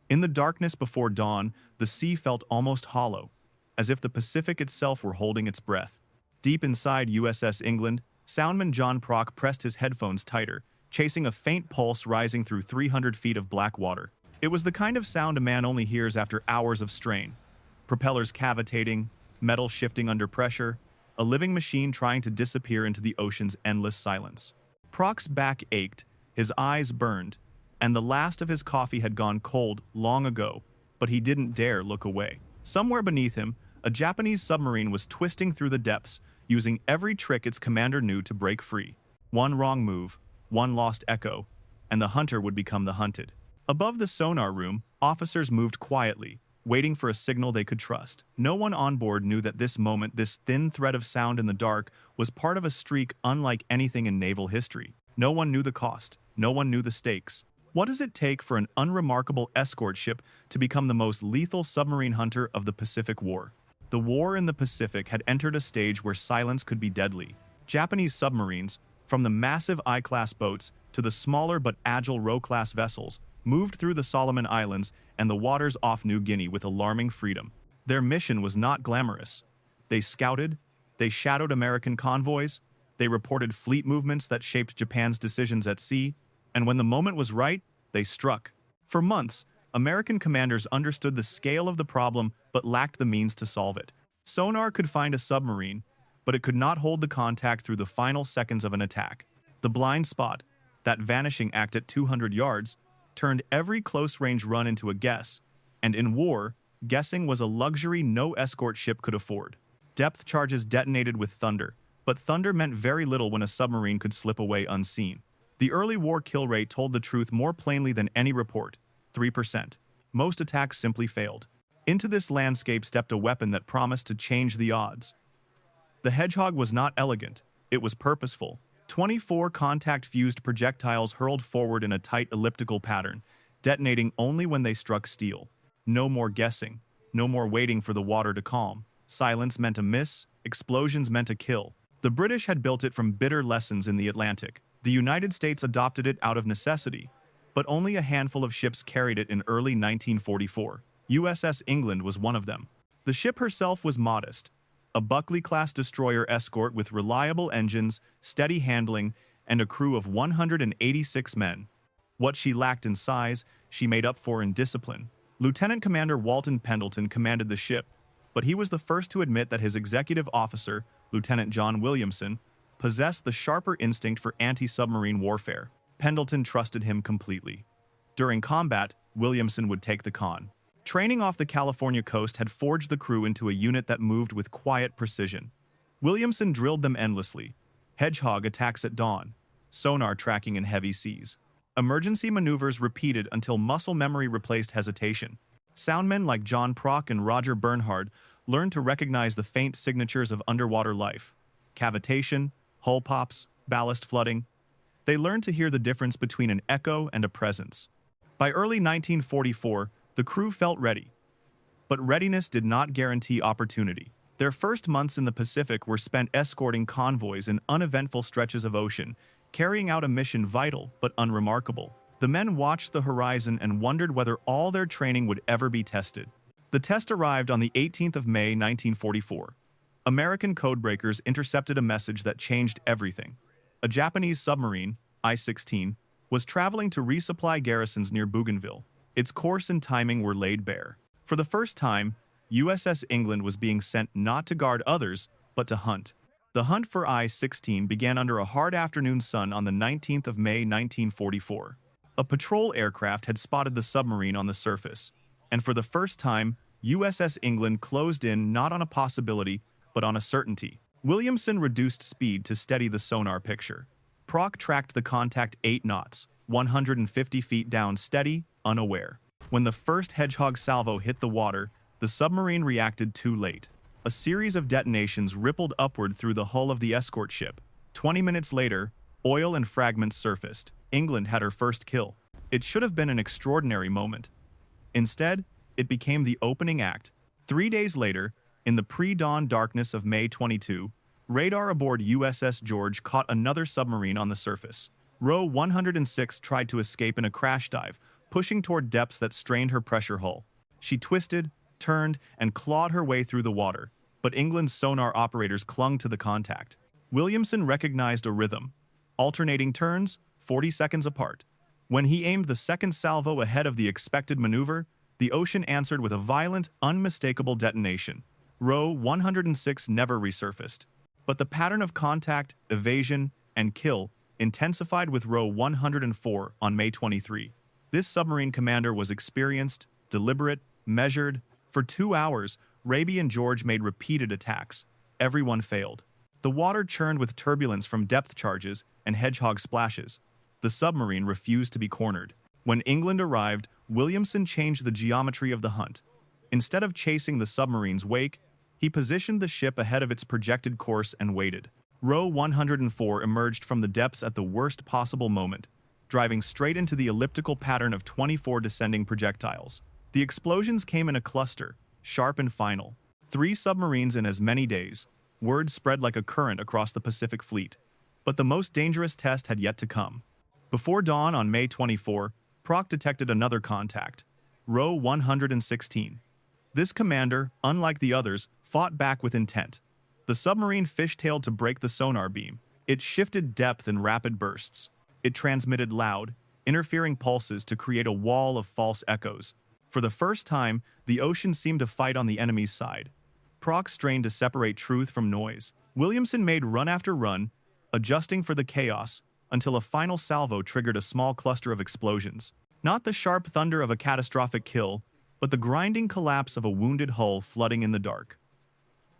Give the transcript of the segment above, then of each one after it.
In the darkness before dawn, the sea felt almost hollow, as if the Pacific itself were holding its breath. Deep inside USS England, soundman John Prock pressed his headphones tighter, chasing a faint pulse rising through 300 feet of black water. It was the kind of sound a man only hears after hours of strain. Propellers cavitating, metal shifting under pressure, a living machine trying to disappear into the ocean's endless silence. Prock's back ached, his eyes burned, and the last of his coffee had gone cold long ago, but he didn't dare look away. Somewhere beneath him, a Japanese submarine was twisting through the depths, using every trick its commander knew to break free. One wrong move, one lost echo, and the hunter would become the hunted. Above the sonar room, officers moved quietly, waiting for a signal they could trust. No one on board knew that this moment, this thin thread of sound in the dark, was part of a streak unlike anything in naval history. No one knew the cost. No one knew the stakes. What does it take for an unremarkable escort ship to become the most lethal submarine hunter of the Pacific War? The war in the Pacific had entered a stage where silence could be deadly. Japanese submarines, from the massive I-class boats to the smaller but agile Rho-class vessels, moved through the Solomon Islands and the waters off New Guinea with alarming freedom. Their mission was not glamorous. They scouted, they shadowed American convoys, they reported fleet movements that shaped Japan's decisions at sea, and when the moment was right, they struck. For months, American commanders understood the scale of the problem but lacked the means to solve it. Sonar could find a submarine, but it could not hold the contact through the final seconds of an attack. The blind spot, that vanishing act at 200 yards, turned every close-range run into a guess, and in war, guessing was a luxury no escort ship could afford. Depth charges detonated with thunder, but thunder meant very little when a submarine could slip away unseen. The early war kill rate told the truth more plainly than any report, 3%. Most attacks simply failed. Into this landscape stepped a weapon that promised to change the odds. The Hedgehog was not elegant, it was purposeful. 24 contact-fused projectiles hurled forward in a tight elliptical pattern, detonating only when they struck steel. No more guessing, no more waiting for the water to calm. Silence meant a miss, explosions meant a kill. The British had built it from bitter lessons in the Atlantic. The United States adopted it out of necessity, but only a handful of ships carried it in early 1944. USS England was one of them. The ship herself was modest, a Buckley-class destroyer escort with reliable engines, steady handling, and a crew of 186 men. What she lacked in size, she made up for in discipline. Lieutenant Commander Walton Pendleton commanded the ship, but he was the first to admit that his executive officer, Lieutenant John Williamson, possessed the sharper instinct for anti-submarine warfare. Pendleton trusted him completely. During combat, Williamson would take the con. Training off the California coast had forged the crew into a unit that moved with quiet precision. Williamson drilled them endlessly. Hedgehog attacks at dawn, sonar tracking in heavy seas. Emergency maneuvers repeated until muscle memory replaced hesitation. Soundmen like John Prock and Roger Bernhard learned to recognize the faint signatures of underwater life. Cavitation, hull pops, ballast flooding. They learned to hear the difference between an echo and a presence. By early 1944, the crew felt ready. But readiness did not guarantee opportunity. Their first months in the Pacific were spent escorting convoys in uneventful stretches of ocean, carrying out a mission vital but unremarkable. The men watched the horizon and wondered whether all their training would ever be tested. The test arrived on the 18th of May, 1944. American codebreakers intercepted a message that changed everything. A Japanese submarine, I-16, was traveling to resupply garrisons near Bougainville. Its course and timing were laid bare. For the first time, USS England was being sent not to guard others, but to hunt. The hunt for I-16 began under a hard afternoon sun on the 19th of May, 1944. A patrol aircraft had spotted the submarine on the surface, and for the first time, USS England closed in not on a possibility, but on a certainty. Williamson reduced speed to steady the sonar picture. Prock tracked the contact 8 knots, 150 feet down steady, unaware. When the first Hedgehog salvo hit the water, the submarine reacted too late. A series of detonations rippled upward through the hull of the escort ship. 20 minutes later, oil and fragments surfaced. England had her first kill. It should have been an extraordinary moment. Instead, it became the opening act. 3 days later, in the pre-dawn darkness of May 22, radar aboard USS George caught another submarine on the surface. Row 106 tried to escape in a crash dive, pushing toward depths that strained her pressure hull. She twisted, turned, and clawed her way through the water, but England's sonar operators clung to the contact. Williamson recognized a rhythm, alternating turns, 40 seconds apart. When he aimed the second salvo ahead of the expected maneuver, the ocean answered with a violent, unmistakable detonation. Row 106 never resurfaced. But the pattern of contact, evasion, and kill intensified with Row 104 on May 23. This submarine commander was experienced, deliberate, measured. For 2 hours, Raby and George made repeated attacks. Everyone failed. The water churned with turbulence from depth charges and Hedgehog splashes. The submarine refused to be cornered. When England arrived, Williamson changed the geometry of the hunt. Instead of chasing the submarine's wake, he positioned the ship ahead of its projected course and waited. Row 104 emerged from the depths at the worst possible moment, driving straight into the elliptical pattern of 24 descending projectiles. The explosions came in a cluster, sharp and final. 3 submarines in as many days. Word spread like a current across the Pacific Fleet. But the most dangerous test had yet to come. Before dawn on May 24, Proc detected another contact, Row 116. This commander, unlike the others, fought back with intent. The submarine fishtailed to break the sonar beam. It shifted depth in rapid bursts. It transmitted loud, interfering pulses to create a wall of false echoes. For the first time, the ocean seemed to fight on the enemy's side. Proc strained to separate truth from noise. Williamson made run after run, adjusting for the chaos, until a final salvo triggered a small cluster of explosions. Not the sharp thunder of a catastrophic kill, but the grinding collapse of a wounded hull flooding in the dark.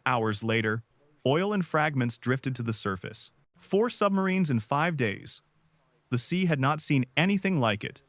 Hours later, oil and fragments drifted to the surface. 4 submarines in 5 days. The sea had not seen anything like it,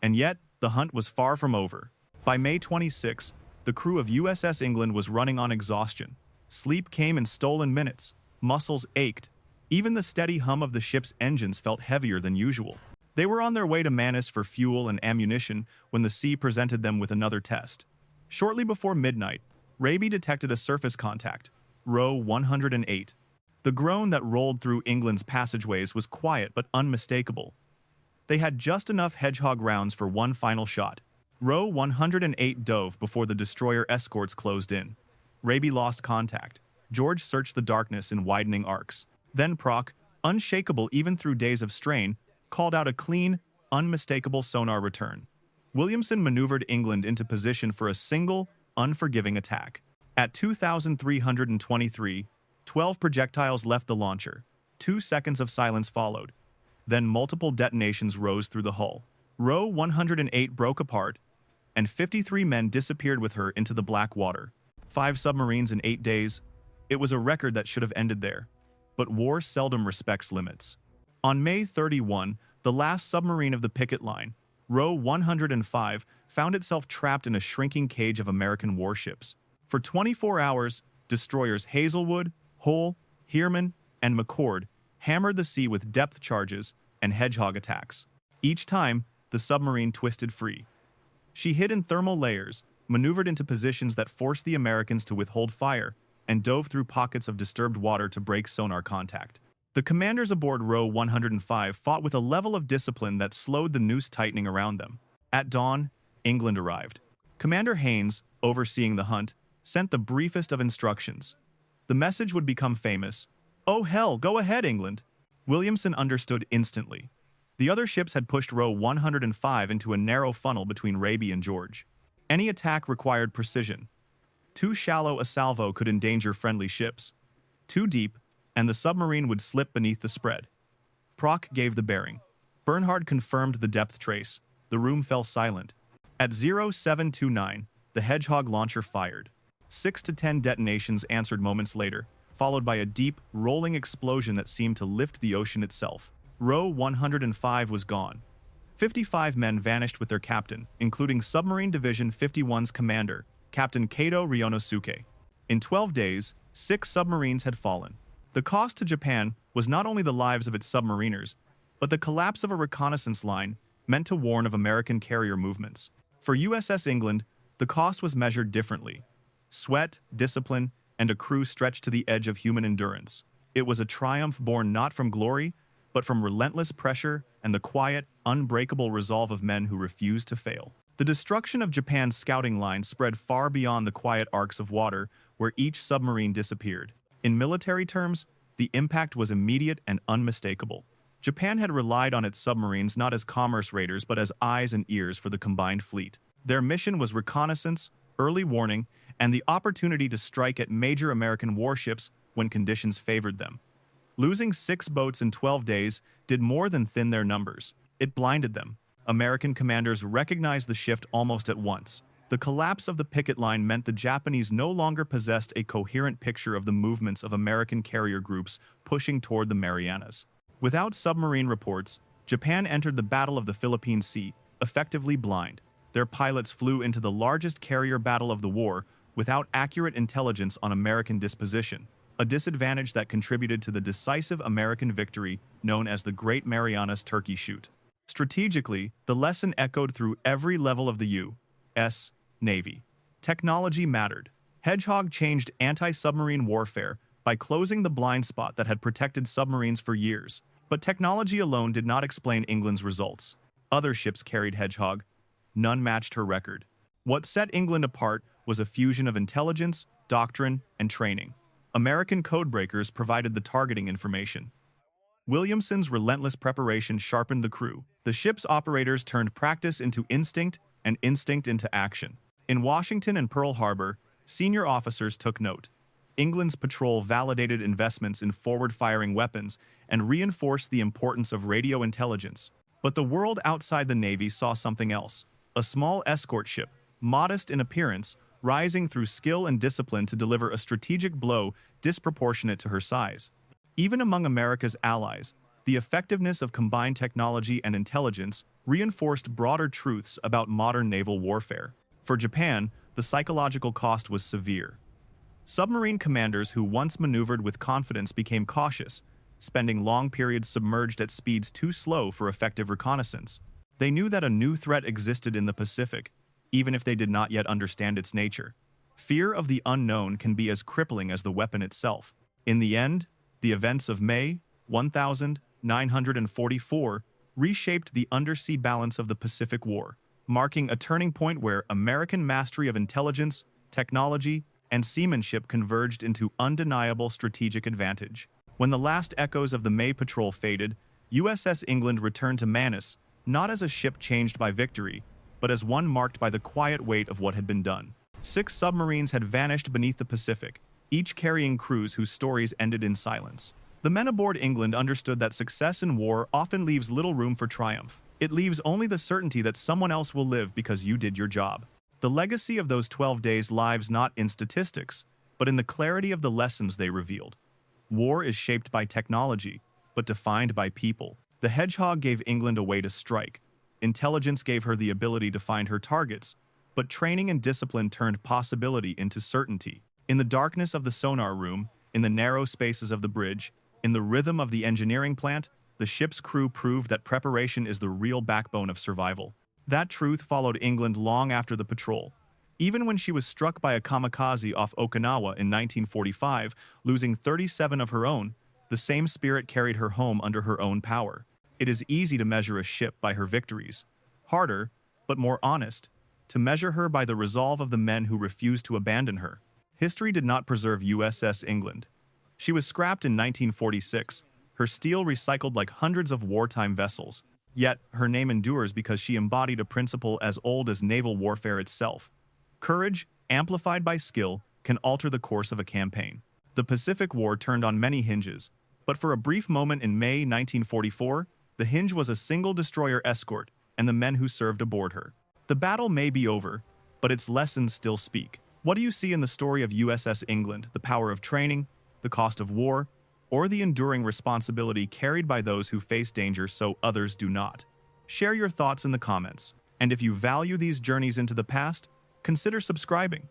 and yet the hunt was far from over. By May 26, the crew of USS England was running on exhaustion. Sleep came in stolen minutes. Muscles ached. Even the steady hum of the ship's engines felt heavier than usual. They were on their way to Manus for fuel and ammunition when the sea presented them with another test. Shortly before midnight, Raby detected a surface contact, Row 108. The groan that rolled through England's passageways was quiet but unmistakable. They had just enough Hedgehog rounds for one final shot. Row 108 dove before the destroyer escorts closed in. Raby lost contact. George searched the darkness in widening arcs. Then Proc, unshakable even through days of strain, called out a clean, unmistakable sonar return. Williamson maneuvered England into position for a single, unforgiving attack. At 2,323, 12 projectiles left the launcher. 2 seconds of silence followed. Then multiple detonations rose through the hull. Row 108 broke apart, and 53 men disappeared with her into the black water. 5 submarines in 8 days. It was a record that should have ended there. But war seldom respects limits. On May 31, the last submarine of the Picket Line, Row 105, found itself trapped in a shrinking cage of American warships. For 24 hours, destroyers Hazelwood, Hull, Heermann, and McCord hammered the sea with depth charges and Hedgehog attacks. Each time, the submarine twisted free. She hid in thermal layers, maneuvered into positions that forced the Americans to withhold fire, and dove through pockets of disturbed water to break sonar contact. The commanders aboard Row 105 fought with a level of discipline that slowed the noose tightening around them. At dawn, England arrived. Commander Haynes, overseeing the hunt, sent the briefest of instructions. The message would become famous. "Oh hell, go ahead, England!" Williamson understood instantly. The other ships had pushed Row 105 into a narrow funnel between Raby and George. Any attack required precision. Too shallow a salvo could endanger friendly ships. Too deep, and the submarine would slip beneath the spread. Proc gave the bearing. Bernhard confirmed the depth trace. The room fell silent. At 0729, the Hedgehog launcher fired. 6 to 10 detonations answered moments later, followed by a deep, rolling explosion that seemed to lift the ocean itself. Row 105 was gone. 55 men vanished with their captain, including Submarine Division 51's commander, Captain Kato Ryonosuke. In 12 days, 6 submarines had fallen. The cost to Japan was not only the lives of its submariners, but the collapse of a reconnaissance line meant to warn of American carrier movements. For USS England, the cost was measured differently. Sweat, discipline, and a crew stretched to the edge of human endurance. It was a triumph born not from glory, but from relentless pressure and the quiet, unbreakable resolve of men who refuse to fail. The destruction of Japan's scouting line spread far beyond the quiet arcs of water where each submarine disappeared. In military terms, the impact was immediate and unmistakable. Japan had relied on its submarines not as commerce raiders but as eyes and ears for the combined fleet. Their mission was reconnaissance, early warning, and the opportunity to strike at major American warships when conditions favored them. Losing 6 boats in 12 days did more than thin their numbers. It blinded them. American commanders recognized the shift almost at once. The collapse of the picket line meant the Japanese no longer possessed a coherent picture of the movements of American carrier groups pushing toward the Marianas. Without submarine reports, Japan entered the Battle of the Philippine Sea, effectively blind. Their pilots flew into the largest carrier battle of the war without accurate intelligence on American disposition, a disadvantage that contributed to the decisive American victory known as the Great Marianas Turkey Shoot. Strategically, the lesson echoed through every level of the U.S. Navy. Technology mattered. Hedgehog changed anti-submarine warfare by closing the blind spot that had protected submarines for years. But technology alone did not explain England's results. Other ships carried Hedgehog. None matched her record. What set England apart was a fusion of intelligence, doctrine, and training. American codebreakers provided the targeting information. Williamson's relentless preparation sharpened the crew. The ship's operators turned practice into instinct and instinct into action. In Washington and Pearl Harbor, senior officers took note. England's patrol validated investments in forward-firing weapons and reinforced the importance of radio intelligence. But the world outside the Navy saw something else. A small escort ship, modest in appearance, rising through skill and discipline to deliver a strategic blow disproportionate to her size. Even among America's allies, the effectiveness of combined technology and intelligence reinforced broader truths about modern naval warfare. For Japan, the psychological cost was severe. Submarine commanders who once maneuvered with confidence became cautious, spending long periods submerged at speeds too slow for effective reconnaissance. They knew that a new threat existed in the Pacific, even if they did not yet understand its nature. Fear of the unknown can be as crippling as the weapon itself. In the end, the events of May 1944 reshaped the undersea balance of the Pacific War, marking a turning point where American mastery of intelligence, technology, and seamanship converged into undeniable strategic advantage. When the last echoes of the May patrol faded, USS England returned to Manus, not as a ship changed by victory, but as one marked by the quiet weight of what had been done. 6 submarines had vanished beneath the Pacific, each carrying crews whose stories ended in silence. The men aboard England understood that success in war often leaves little room for triumph. It leaves only the certainty that someone else will live because you did your job. The legacy of those 12 days lives not in statistics, but in the clarity of the lessons they revealed. War is shaped by technology, but defined by people. The Hedgehog gave England a way to strike. Intelligence gave her the ability to find her targets, but training and discipline turned possibility into certainty. In the darkness of the sonar room, in the narrow spaces of the bridge, in the rhythm of the engineering plant, the ship's crew proved that preparation is the real backbone of survival. That truth followed England long after the patrol. Even when she was struck by a kamikaze off Okinawa in 1945, losing 37 of her own, the same spirit carried her home under her own power. It is easy to measure a ship by her victories. Harder, but more honest, to measure her by the resolve of the men who refused to abandon her. History did not preserve USS England. She was scrapped in 1946, her steel recycled like hundreds of wartime vessels. Yet, her name endures because she embodied a principle as old as naval warfare itself. Courage, amplified by skill, can alter the course of a campaign. The Pacific War turned on many hinges, but for a brief moment in May 1944, the hinge was a single destroyer escort and the men who served aboard her. The battle may be over, but its lessons still speak. What do you see in the story of USS England, the power of training, the cost of war, or the enduring responsibility carried by those who face danger so others do not? Share your thoughts in the comments, and if you value these journeys into the past, consider subscribing.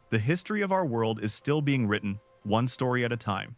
The history of our world is still being written, one story at a time.